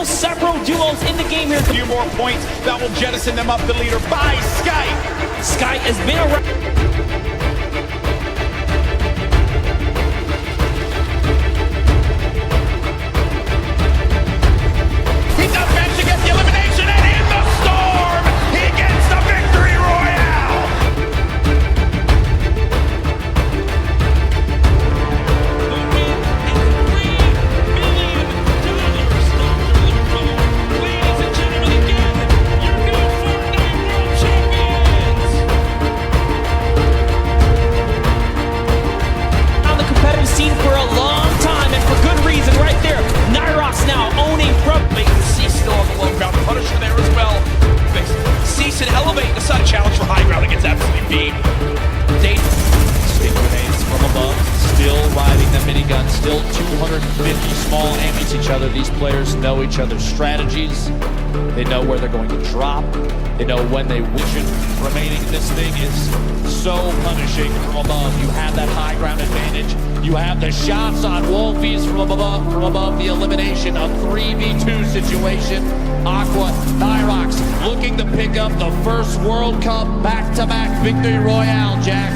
still several duos in the game here. A few more points that will jettison them up the leader by Sky. Sky has been around. Challenge for high ground against absolutely beat. Stick grenades from above, still riding the minigun, still 250 small aims each other. These players know each other's strategies. They know where they're going to drop. They know when they wish it. Remaining, this thing is so punishing from above. You have that high ground advantage. You have the shots on Wolfies from above the elimination, a 3v2 situation. Aqua, Nyrox looking to pick up the first World Cup back-to-back victory royale, Jack.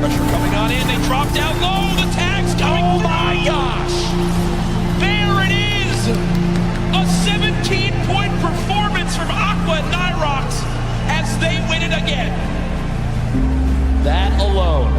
Pressure coming on in, they drop down low, the tag's coming. Oh my gosh! There it is! A 17-point performance from Aqua and Nyrox as they win it again. That alone.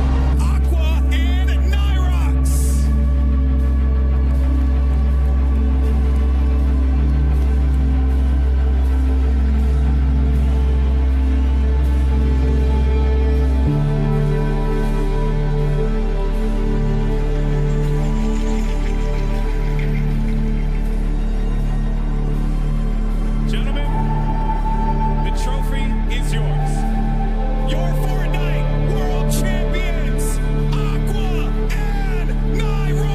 Your Fortnite World Champions, Aqua and Nyrox!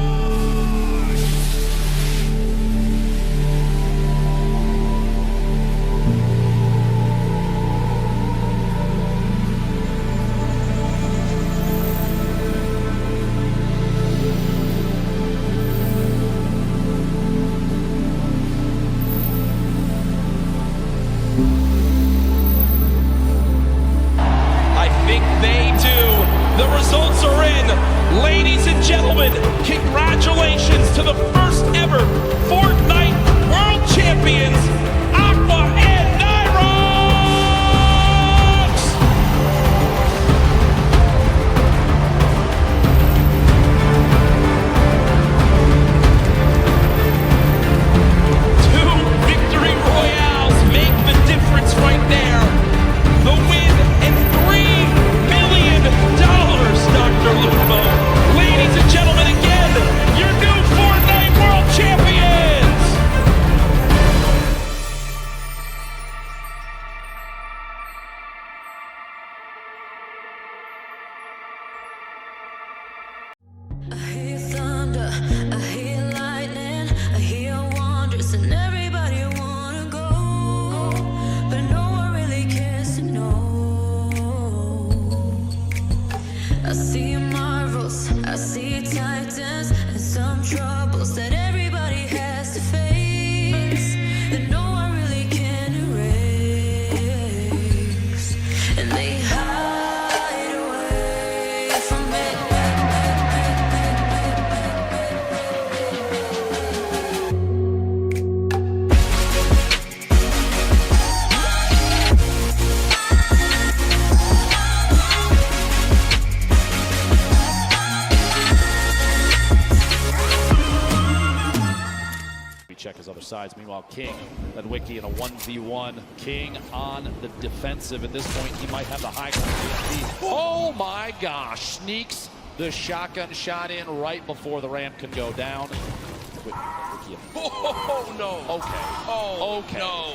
They do. The results are in. Ladies and gentlemen, congratulations to the first ever Fortnite World Champions, Aqua and Nyrox! Two victory royales make the difference right there. The win and $3 million, Dr. Lupo. Ladies and gentlemen, again, your new Fortnite World Champions! I hear thunder, I hear lightning, I hear wonders, and everybody wanna go, but no one really cares to know. I see marvels, I see titans, and some troubles that everybody has to face, that no one really can erase, and they hide away from it. Check his other sides. Meanwhile, King led Wiki in a 1v1. King on the defensive. At this point, he might have the high ground. Oh my gosh! Sneaks the shotgun shot in right before the ramp can go down. Oh, no. Okay. Oh, okay. no.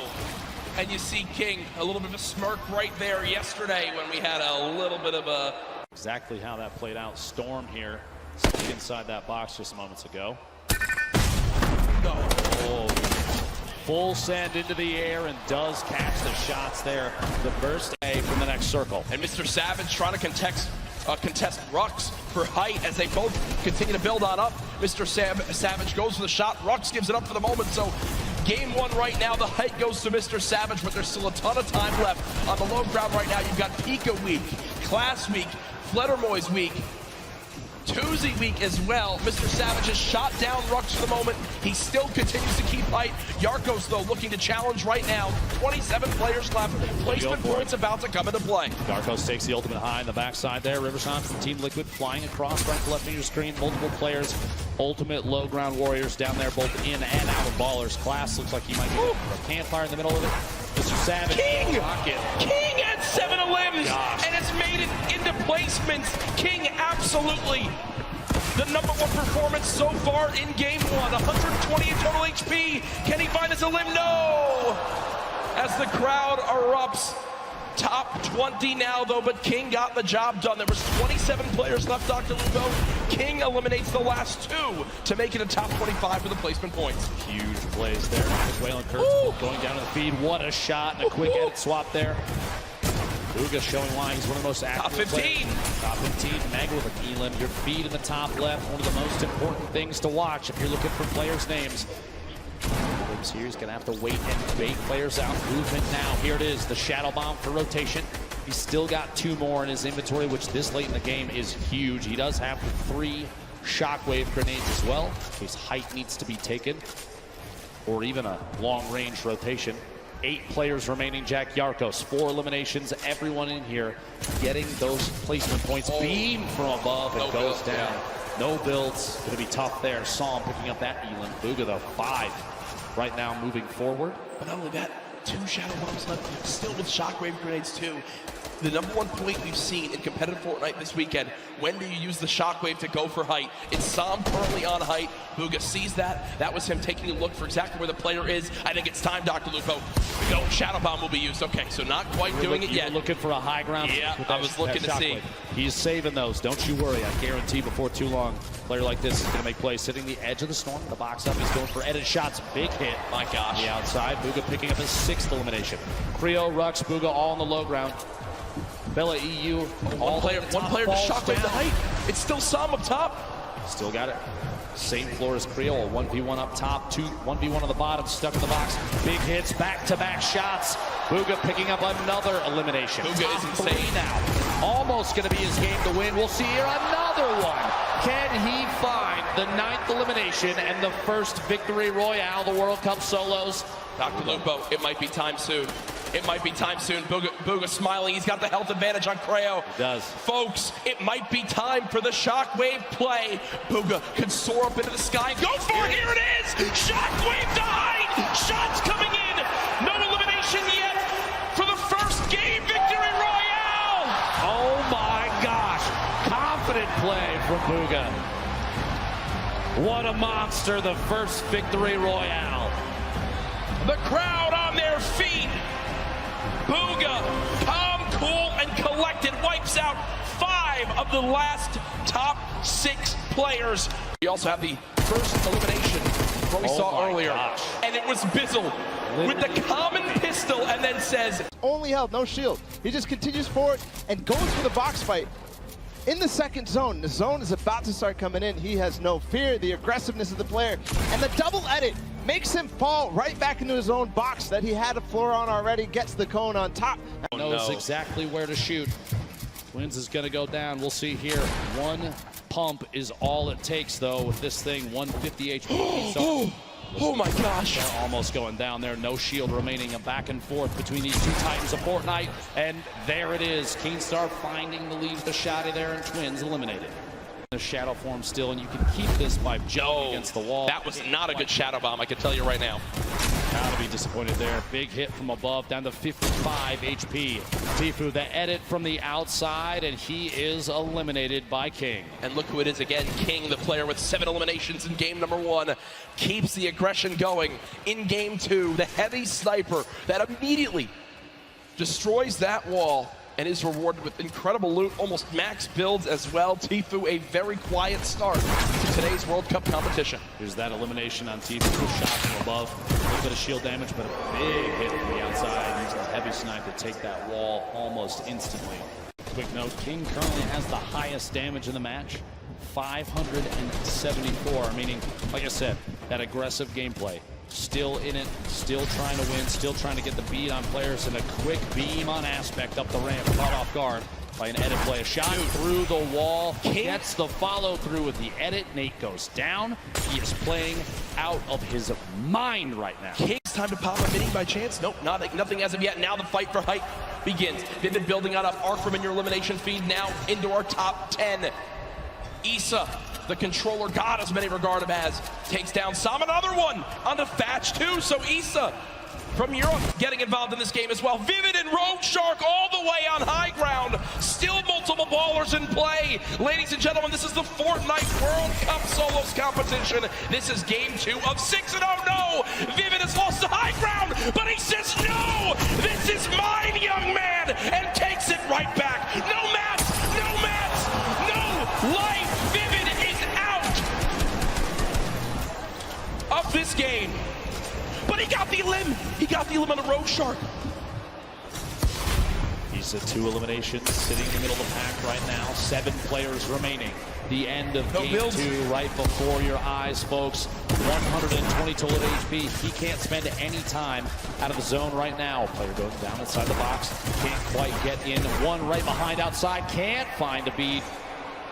And you see King, a little bit of a smirk right there yesterday when we had a little bit of a... Exactly how that played out. Storm here, stuck inside that box just moments ago. No. Oh, full send into the air and does catch the shots there. The burst A from the next circle. And Mr. Savage trying to contest Rux for height as they both continue to build on up. Mr. Savage goes for the shot. Rux gives it up for the moment. So Game one right now, the height goes to Mr. Savage, but there's still a ton of time left. On the low ground right now, you've got Pika week, Class week, Fledermoy's week, Tuesday week as well. Mr. Savage has shot down Rux for the moment. He still continues to keep height. Yarkos, though, looking to challenge right now. 27 players left. Placement points about to come into play. Yarkos takes the ultimate high in the backside there. Riverside from Team Liquid flying across right to left of your screen. Multiple players. Ultimate low ground warriors down there, both in and out of ballers. Class looks like he might be looking for a campfire in the middle of it. Mr. Savage. King had 7 limbs and has made it into placements. King absolutely the #1 performance so far in game one. 120 in total HP. Can he find us a limb? No! As the crowd erupts. Top 20 now, though, but King got the job done. There was 27 players left, Dr. Lupo. King eliminates the last 2 to make it a top 25 for the placement points. Huge plays there. Waylon Kurtz going down to the feed. What a shot and a quick edit swap there. Bugha showing why he's one of the most active Top 15. Players. Top 15. Mag with an elim. Your feed in the top left. One of the most important things to watch if you're looking for players' names. Here he's going to have to wait and bait players out. Movement now. Here it is. The Shadow Bomb for rotation. He's still got 2 more in his inventory, which this late in the game is huge. He does have 3 Shockwave grenades as well, in case height needs to be taken, or even a long-range rotation. 8 players remaining. Jack Yarkos, 4 eliminations. Everyone in here getting those placement points. Beam from above and goes down. No builds. Going to be tough there. Saw him picking up that elim. Bugha, though, 5 right now moving forward. But not only that, 2 Shadow Bombs left, still with Shockwave grenades too. The #1 point we've seen in competitive Fortnite this weekend, when do you use the Shockwave to go for height? It's Sam currently on height. Bugha sees that. That was him taking a look for exactly where the player is. I think it's time, Dr. Lupo. Go, Shadow Bomb will be used. Okay, so not quite doing it yet. You're looking for a high ground. Yeah, I was looking to see. He's saving those. Don't you worry. I guarantee before too long, a player like this is going to make plays. Hitting the edge of the storm, the box up. He's going for edit shots. Big hit. My gosh. The outside. Bugha picking up his 6th elimination. Creo, Rux, Bugha all on the low ground. Bella EU. One player to Shockwave the height. It's still Sam up top. Still got it. Same floor as Creo. 1v1 up top, 1v1 on the bottom, stuck in the box. Big hits, back-to-back shots. Bugha picking up another elimination. Bugha is insane now. Almost going to be his game to win. We'll see here another one. Can he find the 9th elimination and the first victory royale, the World Cup solos? Dr. Lupo, it might be time soon. It might be time soon. Bugha smiling. He's got the health advantage on Creo. He does. Folks, it might be time for the Shockwave play. Bugha can soar up into the sky. Go for it. Here it is. Shockwave to height. Shots coming in. No elimination yet for the first game victory royale. Oh my gosh. Confident play from Bugha. What a monster. The first victory royale. The crowd on their feet. Bugha, calm, cool, and collected, wipes out 5 of the last top 6 players. We also have the first elimination, what we saw earlier. Gosh. And it was Bizzle with the common pistol and then says, only health, no shield. He just continues forward and goes for the box fight. In the second zone, the zone is about to start coming in. He has no fear, the aggressiveness of the player, and the double edit makes him fall right back into his own box that he had a floor on already, gets the cone on top. Knows exactly where to shoot. Twins is going to go down. We'll see here. 1 pump is all it takes, though, with this thing. 150 HP. oh my gosh. They're almost going down there. No shield remaining. A back and forth between these 2 titans of Fortnite. And there it is. Keenstar finding the lead, the shotty there, and Twins eliminated. The shadow form still, and you can keep this by jumping against the wall. That was not a good Shadow Bomb, I can tell you right now. Gotta be disappointed there. Big hit from above, down to 55 HP. Tfue, the edit from the outside, and he is eliminated by King. And look who it is again. King, the player with 7 eliminations in game #1, keeps the aggression going. In game 2, the heavy sniper that immediately destroys that wall and is rewarded with incredible loot, almost max builds as well. Tfue, a very quiet start to today's World Cup competition. Here's that elimination on Tfue, shot from above. A little bit of shield damage, but a big hit from the outside. Using a heavy snipe to take that wall almost instantly. Quick note, King currently has the highest damage in the match, 574, meaning, like I said, that aggressive gameplay. still in it, still trying to win, still trying to get the beat on players, and a quick beam on Aspect up the ramp, caught off guard by an edit play. A shot through the wall, gets the follow through with the edit. Nate goes down. He is playing out of his mind right now. King's time to pop a mini by chance. Nope, nothing as of yet. Now the fight for height begins. They've been building out of Arc from in your elimination feed now into our top 10. Issa, the controller god as many regard him as, takes down Sam. Another one onto Thatch too. So Issa from Europe getting involved in this game as well. Vivid and Rogue Shark all the way on high ground. Still multiple ballers in play. Ladies and gentlemen, this is the Fortnite World Cup Solos competition. This is game 2 of 6, and oh no! Vivid has lost the high ground, but he says no! This is mine, young man! And takes it right back. No mats! No mats! No life! Vivid is out of this game. But he got the limb. He got the limb on the Rogue Shark. He's at 2 eliminations, sitting in the middle of the pack right now. 7 players remaining. The end of game 2 right before your eyes, folks. 120 total HP. He can't spend any time out of the zone right now. Player goes down inside the box. Can't quite get in. One right behind outside. Can't find a beat.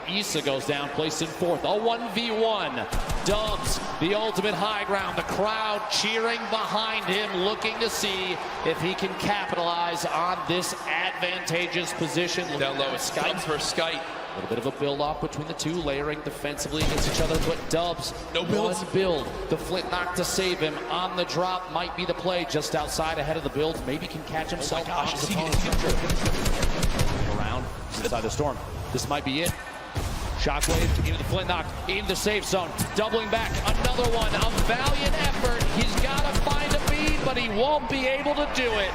Issa goes down, placed in 4th. A 1v1. Dubs, the ultimate high ground. The crowd cheering behind him, looking to see if he can capitalize on this advantageous position. Down low is Dubs for Skype. A little bit of a build-off between the two, layering defensively against each other, but Dubs, no build. One build. The flint knock to save him on the drop might be the play, just outside ahead of the build. Maybe can catch himself. Oh my gosh, around inside the storm. This might be it. Shockwave into the flint knock, into the safe zone, doubling back, another one, a valiant effort. He's got to find a beat, but he won't be able to do it.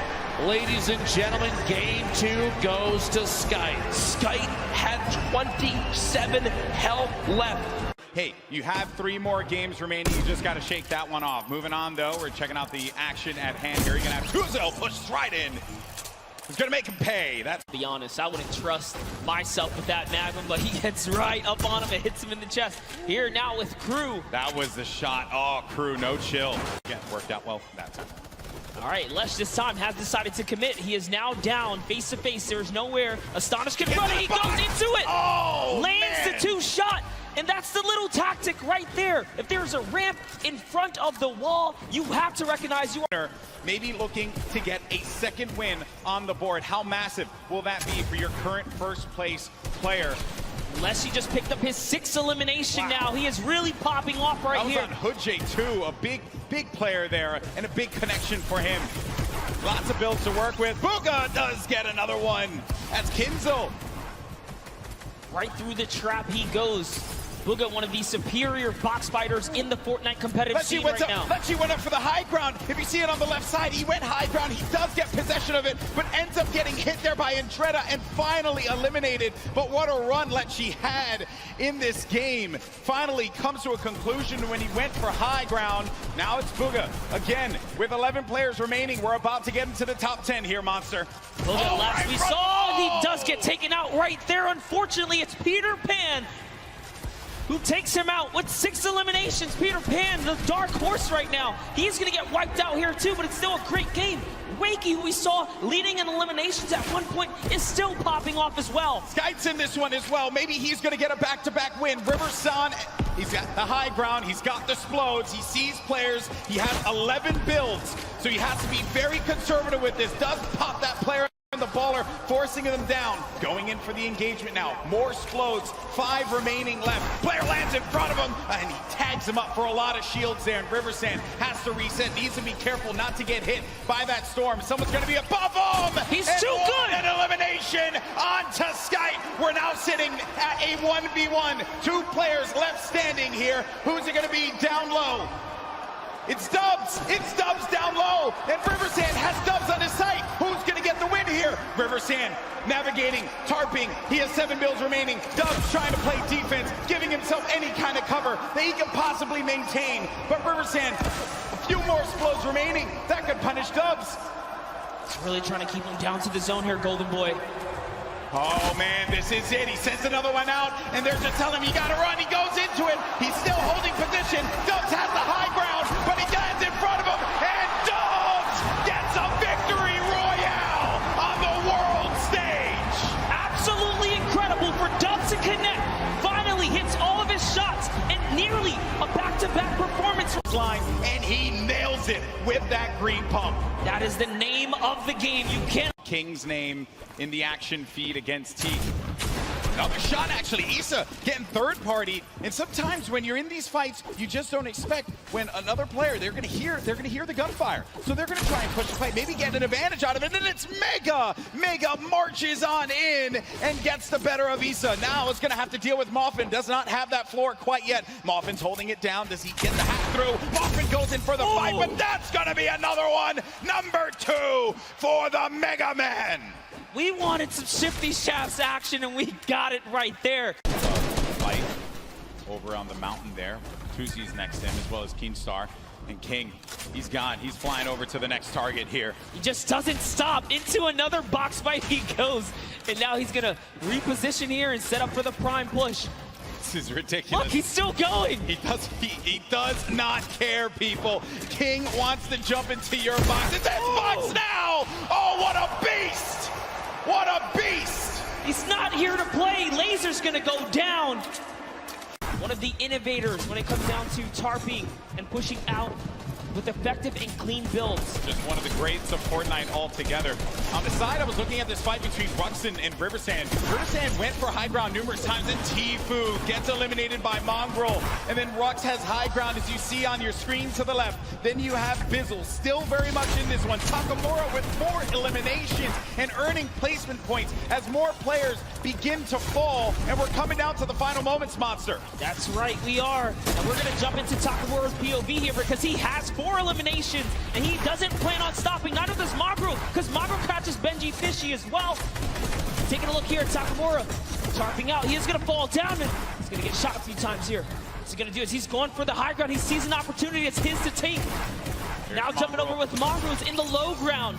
Ladies and gentlemen, game 2 goes to Skype. Skype had 27 health left. Hey, you have 3 more games remaining. You just got to shake that one off. Moving on, though, we're checking out the action at hand here. You're going to have Tuzel pushed right in. He's going to make him pay. That's To be honest, I wouldn't trust myself with that Magnum, but he gets right up on him and hits him in the chest. Here now with Crew. That was the shot. Oh, Crew, no chill. Again, worked out well that time. All right, Lesh this time has decided to commit. He is now down face to face. There's nowhere Astonish can run. He goes into it. Oh, lands man. the 2 shot. And that's the little tactic right there. If there's a ramp in front of the wall, you have to recognize you are. Maybe looking to get a second win on the board. How massive will that be for your current first place player? Leshy just picked up his 6th elimination now. He is really popping off right here. That was on Hoodjay too, a big player there, and a big connection for him. Lots of builds to work with. Booga does get another one. That's Kinzel. Right through the trap he goes. Booga, one of the superior box fighters in the Fortnite competitive scene right now. Letchi went up for the high ground. If you see it on the left side, he went high ground. He does get possession of it, but ends up getting hit there by Entreta and finally eliminated. But what a run Letchi had in this game. Finally comes to a conclusion when he went for high ground. Now it's Booga. Again, with 11 players remaining, we're about to get into the top 10 here, Monster. Booga, last we saw, he does get taken out right there. Unfortunately, it's Peter Pan who takes him out with 6 eliminations. Peter Pan, the dark horse right now. He's gonna get wiped out here too, but it's still a great game. Wakey, who we saw leading in eliminations at one point, is still popping off as well. Skype's in this one as well. Maybe he's gonna get a back-to-back win. Riverson, he's got the high ground, he's got the explodes, he sees players, he has 11 builds, so he has to be very conservative with this. Does pop that player and the baller, forcing them down. Going in for the engagement now. More explodes, 5 remaining left. Player lands in front of him, and he tags him up for a lot of shields there. And Riversand has to reset, needs to be careful not to get hit by that storm. Someone's gonna be above him! He's too good! An elimination onto Skype. We're now sitting at a 1v1. 2 players left standing here. Who's it gonna be down low? It's Dubs! It's Dubs down low! And Riversand has Dubs on his site! Who's gonna get the win here? Riversand navigating, tarping. He has 7 builds remaining. Dubs trying to play defense, giving himself any kind of cover that he can possibly maintain. But Riversand, a few more explodes remaining. That could punish Dubs. Really trying to keep him down to the zone here, Golden Boy. Oh man, this is it. He sends another one out, and they're just telling him you gotta run. He goes into it. He's still holding position. Dubs has the high ground, but he lands in front it with that green pump. That is the name of the game. You can't. King's name in the action feed against Teak. Another shot, actually. Issa getting third party. And sometimes when you're in these fights, you just don't expect when another player, they're gonna hear the gunfire. So they're gonna try and push the fight, maybe get an advantage out of it. And it's Mega! Mega marches on in and gets the better of Issa. Now it's gonna have to deal with Moffin. Does not have that floor quite yet. Moffin's holding it down. Does he get the hack through? Moffin goes in for the fight, but that's gonna be another one. Number 2 for the Mega Man. We wanted some Shifty Shafts action, and we got it right there. Fight over on the mountain there. Tuzi's next to him, as well as Keemstar. And King, he's gone. He's flying over to the next target here. He just doesn't stop. Into another box fight he goes. And now he's going to reposition here and set up for the prime push. This is ridiculous. Look, he's still going. He does not care, people. King wants to jump into your box. It's his box now! Oh, what a beast! What a beast! He's not here to play. Laser's going to go down. One of the innovators when it comes down to tarping and pushing out with effective and clean builds. Just one of the greats of Fortnite altogether. On the side, I was looking at this fight between Ruxin and Riversand. Riversand went for high ground numerous times, and Tfue gets eliminated by Mongrel. And then Rux has high ground, as you see on your screen to the left. Then you have Bizzle, still very much in this one. Takamura with 4 eliminations and earning placement points as more players begin to fall. And we're coming down to the final moments, Monster. That's right, we are. And we're going to jump into Takamura's POV here because he has 4 eliminations, and he doesn't plan on stopping. Neither does Magro, because Magro catches Benji Fishy as well. Taking a look here at Takamura, tarping out. He is going to fall down, and he's going to get shot a few times here. What's he going to do is he's going for the high ground. He sees an opportunity. It's his to take. Now jumping over with Mongrels in the low ground.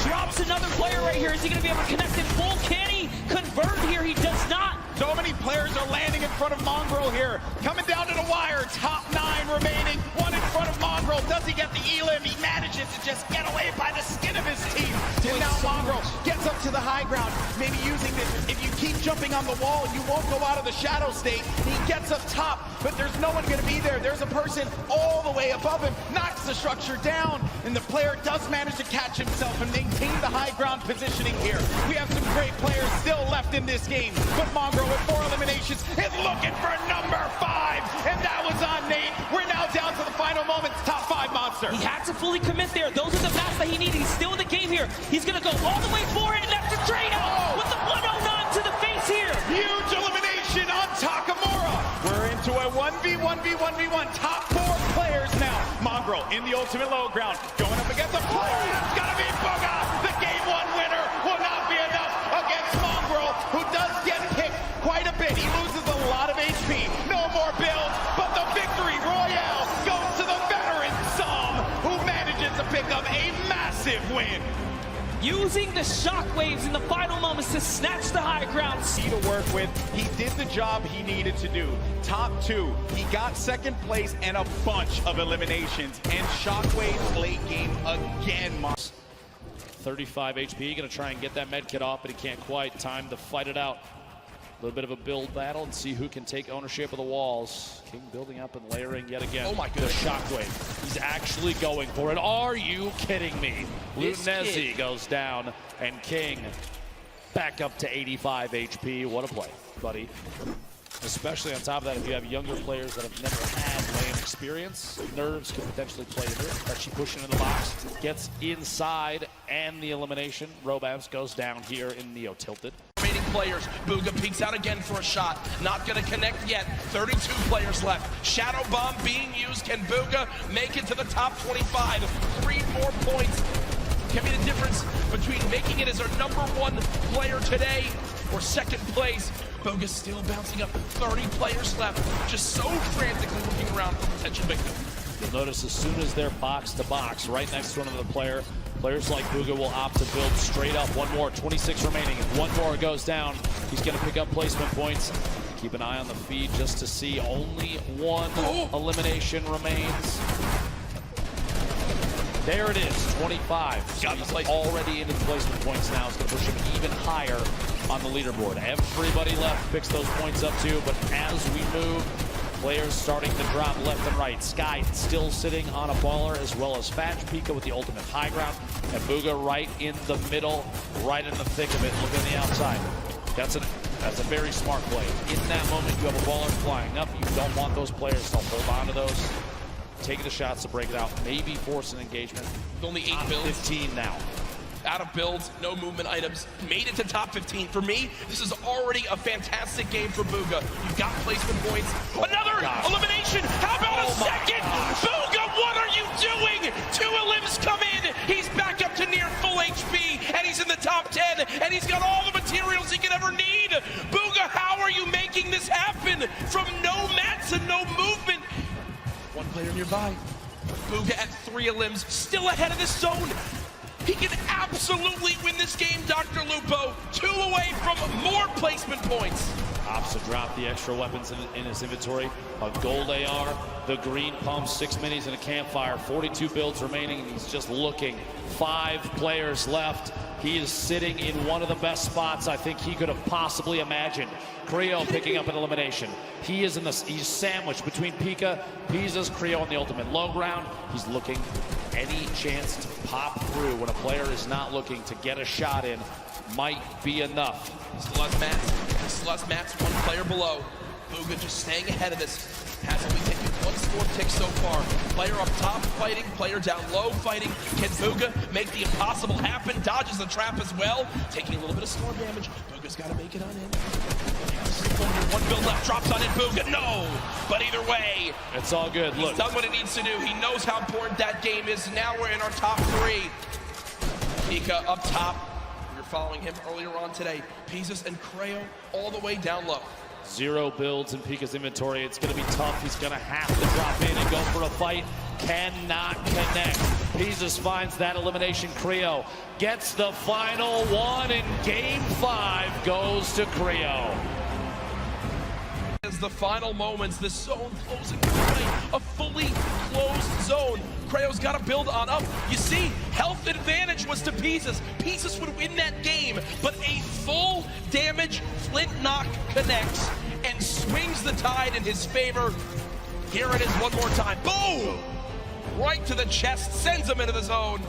Drops another player right here. Is he going to be able to connect in full? Can he convert here? He does not. So many players are landing in front of Mongrel here. Coming down to the wire. Top 9 remaining. 1 in front of Mongrel. Does he get the elim? He manages to just get away by the skin of his teeth. And now Mongrel gets up to the high ground. Maybe using this. If you keep jumping on the wall, you won't go out of the shadow state. He gets up top, but there's no one going to be there. There's a person all the way above him. Knocks the structure down. And the player does manage to catch himself and maintain the high ground positioning here. We have some great players still left in this game. But Mongrel with 4 eliminations is looking for number 5. And that was on Nate. We're now down to the final moments. Top 5 Monster. He had to fully commit there. Those are the mats that he needed. He's still in the game here. He's going to go all the way for it, and that's a trade out with the 109 to the face here. Huge elimination on Takamura. We're into a 1v1v1v1. Top 4 players now. Mongrel in the ultimate low ground. Going up against the player. It's going to be Booga. The game 1 winner will not be enough against Mongrel, who does get picked quite a bit. He loses a lot of HP. No more builds, but the victory royale goes to the veteran Som, who manages to pick up a massive win. Using the shockwaves in the final moments to snatch the high ground. To work with, he did the job he needed to do. Top 2, he got 2nd place and a bunch of eliminations. And Shockwave's late game again. 35 HP, gonna try and get that med kit off, but he can't quite. Time to fight it out. A little bit of a build battle and see who can take ownership of the walls. King building up and layering yet again. Oh my goodness. The shockwave. He's actually going for it. Are you kidding me? Lunezi goes down, and King back up to 85 HP. What a play, buddy. Especially on top of that, if you have younger players that have never had lane experience, nerves could potentially play into it. But she pushing in the box, gets inside, and the elimination. Robams goes down here in Neo tilted. Remaining players. Booga peeks out again for a shot. Not going to connect yet. 32 players left. Shadow Bomb being used. Can Booga make it to the top 25? 3 more points can be the difference between making it as our #1 player today or 2nd place. Booga still bouncing up. 30 players left. Just so frantically looking around for potential victim. You'll notice as soon as they're box to box, right next to another player, players like Booga will opt to build straight up. 1 more, 26 remaining. If 1 more goes down, he's going to pick up placement points. Keep an eye on the feed just to see only 1 elimination remains. There it is, 25. So he's already into placement points now. It's going to push him even higher on the leaderboard. Everybody left picks those points up too, but as we move Players starting to drop left and right. Sky still sitting on a baller, as well as Fatch. Pika with the ultimate high ground. And Booga right in the middle, right in the thick of it, looking on the outside. That's a very smart play. In that moment, you have a baller flying up. You don't want those players to hold on to those. Taking the shots to break it out, maybe force an engagement. Only 8 builds. 15 now. Out of builds, no movement items, made it to top 15. For me, this is already a fantastic game for Booga. You've got placement points. Another elimination! How about a second? Booga, what are you doing? 2 elims come in. He's back up to near full HP, and he's in the top 10, and he's got all the materials he could ever need. Booga, how are you making this happen? From no mats and no movement. One player nearby. Booga at 3 elims, still ahead of this zone. He can absolutely win this game, Dr. Lupo. 2 away from more placement points. Opts to drop the extra weapons in his inventory. A gold AR, the green pump, 6 minis, and a campfire. 42 builds remaining, and he's just looking. 5 players left. He is sitting in one of the best spots I think he could have possibly imagined. Creo picking up an elimination. He's sandwiched between Pika, Pisa's, Creo on the ultimate low ground. He's looking any chance to pop through when a player is not looking to get a shot in might be enough. Still has mats. Still has mats, 1 player below. Booga just staying ahead of this. Has only taken 1 score tick so far. Player up top fighting, player down low fighting. Can Booga make the impossible happen? Dodges the trap as well. Taking a little bit of storm damage. Booga's got to make it on in. 1 build left, drops on in. Booga, no! But either way, it's all good. Look, he's done what he needs to do. He knows how important that game is. Now we're in our top 3. Pika up top. We were following him earlier on today. Pizzas and Creo all the way down low. 0 builds in Pika's inventory. It's going to be tough. He's going to have to drop in and go for a fight. Cannot connect. Pizzas finds that elimination. Creo gets the final one, and game 5 goes to Creo. As the final moments, the zone closing right, a fully closed zone. Creo's got to build on up. You see, health advantage was to Pizzas. Pizzas would win that game, but a full damage flint knock connects and swings the tide in his favor. Here it is one more time. Boom! Right to the chest, sends him into the zone.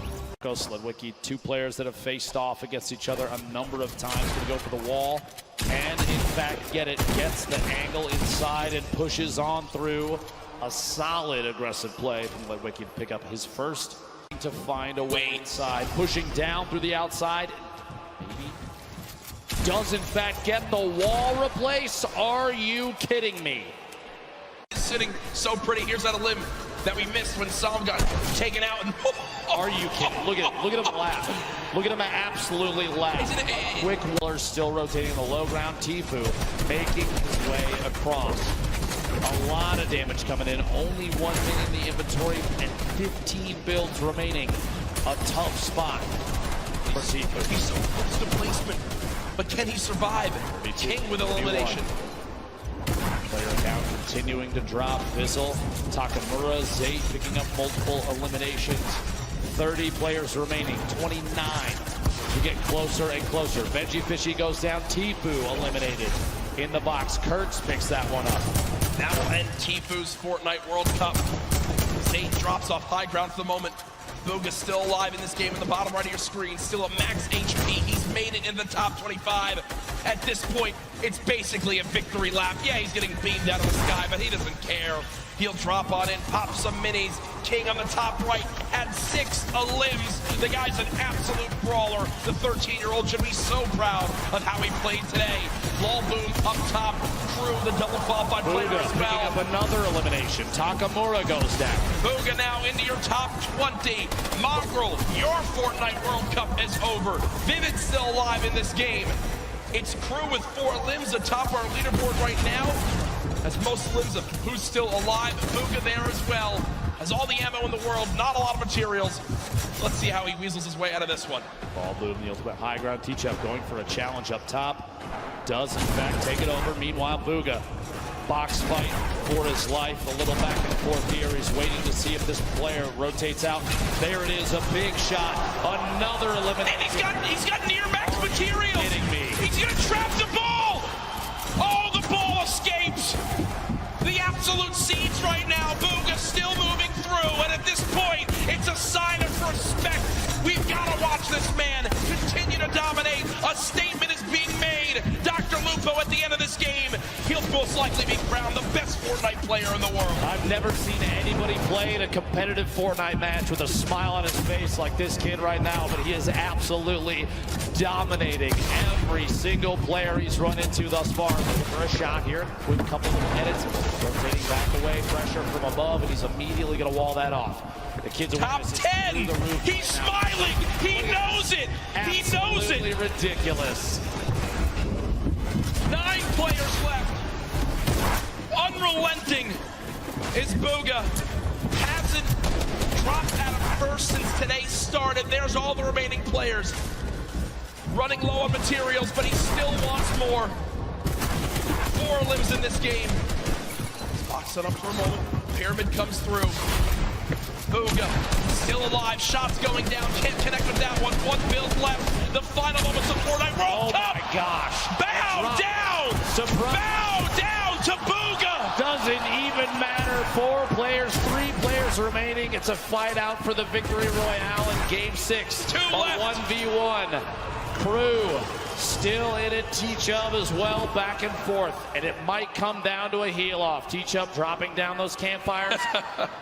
Sledwicki, 2 players that have faced off against each other a number of times. Going to go for the wall and in fact get it. Gets the angle inside and pushes on through. A solid aggressive play from Sledwicki to pick up his first. To find a way inside. Pushing down through the outside. Maybe does in fact get the wall replace. Are you kidding me? Sitting so pretty. Here's that a limb that we missed when Sam got taken out. And are you kidding? Look at him laugh. Look at him absolutely laugh. Quick Wheeler still rotating in the low ground. Tfue making his way across. A lot of damage coming in. Only 1 minute in the inventory and 15 builds remaining. A tough spot for Tfue. He's so close to placement, but can he survive? King with elimination. Player count continuing to drop. Fizzle, Takamura, Zay picking up multiple eliminations. 30 players remaining, 29 to get closer and closer. Veggie Fishy goes down. Tfue eliminated in the box. Kurtz picks that one up. That will end Tfue's Fortnite World Cup. Zay drops off high ground for the moment. Booga's still alive in this game in the bottom right of your screen. Still at max HP. He's made it in the top 25. At this point, it's basically a victory lap. Yeah, he's getting beamed out of the sky, but he doesn't care. He'll drop on in, pop some minis. King on the top right at 6 elims. The guy's an absolute brawler. The 13-year-old should be so proud of how he played today. Lol Boom up top. Crew the double qualified player as well. Picking up another elimination. Takamura goes down. Booga now into your top 20. Mongrel, your Fortnite World Cup is over. Vivid's still alive in this game. It's Crew with 4 limbs atop our leaderboard right now. That's most limbs of who's still alive. Booga there as well. Has all the ammo in the world, not a lot of materials. Let's see how he weasels his way out of this one. Ball Boom, the ultimate high ground. T-Chef going for a challenge up top. Does in fact take it over. Meanwhile, Booga, box fight for his life. A little back and forth here. He's waiting to see if this player rotates out. There it is, a big shot. Another elimination. And he's got near max material. Kidding me. He's gonna trap the ball. Oh, the ball escapes. The the absolute siege right now. Booga still moving through, and at this point, it's a sign of respect. We've got to watch this man continue to dominate. A statement is being made. Dr. Lupo at the end of this game, he'll most likely be crowned the best Fortnite player in the world. I've never seen anybody play in a competitive Fortnite match with a smile on his face like this kid right now, but he is absolutely dominating every single player he's run into thus far. Looking for a shot here, quick couple of edits, rotating back away, pressure from above, and he's immediately going to wall that off. The kid's Top 10. He's smiling. He knows it. He knows it. Absolutely ridiculous. 9 players left. Unrelenting is Booga. Hasn't dropped out of first since today started. There's all the remaining players. Running low on materials, but he still wants more. 4 lives in this game. Box it up for a moment. Pyramid comes through. Booga still alive. Shots going down. Can't connect with that one. 1 build left. The final moments of Fortnite World Cup. Oh my gosh. Bow down. Surprise. Bow down to Booga. Doesn't even matter. 4 players, 3 players remaining. It's a fight out for the victory royale in game 6. 2 left. 1v1. Crew still in it. T-Chubb as well, back and forth. And it might come down to a heel-off. T-Chubb dropping down those campfires.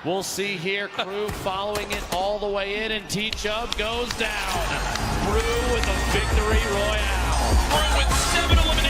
We'll see here. Crew following it all the way in, and T-Chubb goes down. Crew with a victory royale. Crew with 7 eliminations.